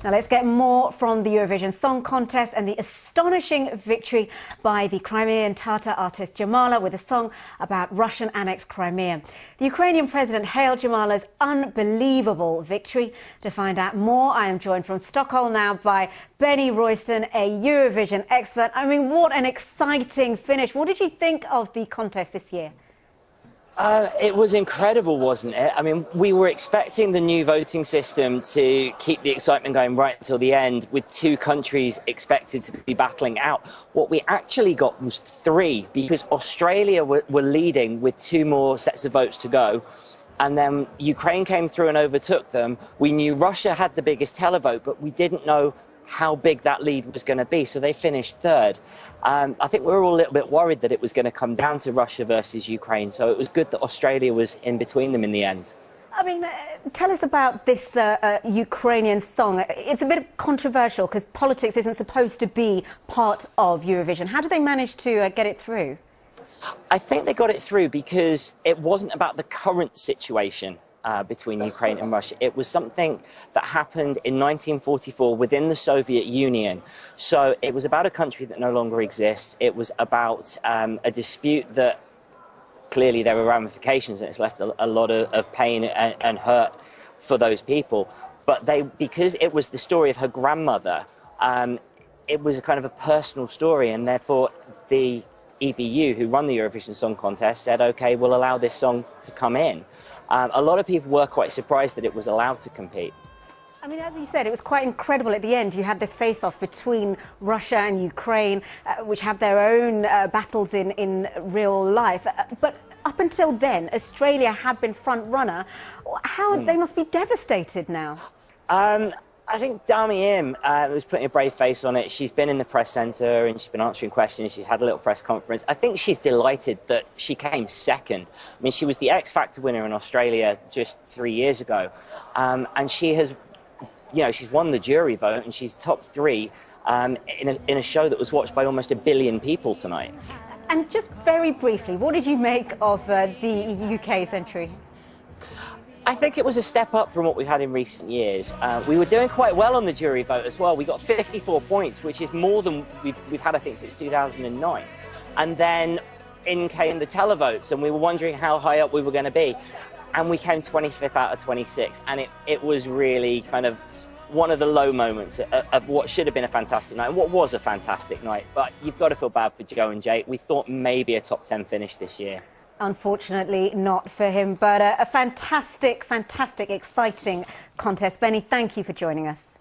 Now let's get more from the Eurovision Song Contest and the astonishing victory by the Crimean Tatar artist Jamala with a song about Russian-annexed Crimea. The Ukrainian president hailed Jamala's unbelievable victory. To find out more, I am joined from Stockholm now by Benny Royston, a Eurovision expert. I mean, what an exciting finish. What did you think of the contest this year? It was incredible, wasn't it? I mean, we were expecting the new voting system to keep the excitement going right until the end, with two countries expected to be battling out. What we actually got was three, because Australia were leading with two more sets of votes to go. And then Ukraine came through and overtook them. We knew Russia had the biggest televote, but we didn't know how big that lead was going to be, so they finished third. I think we were all a little bit worried that it was going to come down to Russia versus Ukraine, so it was good that Australia was in between them in the end. I mean, tell us about this Ukrainian song. It's a bit controversial because politics isn't supposed to be part of Eurovision. How did they manage to get it through? I think they got it through because it wasn't about the current situation between Ukraine and Russia. It was something that happened in 1944 within the Soviet Union. So it was about a country that no longer exists. It was about a dispute that clearly there were ramifications, and it's left a lot of pain and hurt for those people. But because it was the story of her grandmother, it was a kind of a personal story, and therefore the EBU, who run the Eurovision Song Contest, said, OK, we'll allow this song to come in. A lot of people were quite surprised that it was allowed to compete. I mean, as you said, it was quite incredible at the end. You had this face-off between Russia and Ukraine, which have their own battles in real life. But up until then, Australia had been front-runner. They must be devastated now. I think Dami Im was putting a brave face on it. She's been in the press centre and she's been answering questions. She's had a little press conference. I think she's delighted that she came second. I mean, she was the X Factor winner in Australia just 3 years ago. And she has, she's won the jury vote and she's top three in a show that was watched by almost 1 billion people tonight. And just very briefly, what did you make of the UK's entry? I think it was a step up from what we've had in recent years. We were doing quite well on the jury vote as well. We got 54 points, which is more than we've had, I think, since 2009. And then in came the televotes, and we were wondering how high up we were going to be. And we came 25th out of 26. And it was really kind of one of the low moments of what should have been a fantastic night, and what was a fantastic night. But you've got to feel bad for Joe and Jake. We thought maybe a top 10 finish this year. Unfortunately, not for him, but a fantastic, exciting contest. Benny, thank you for joining us.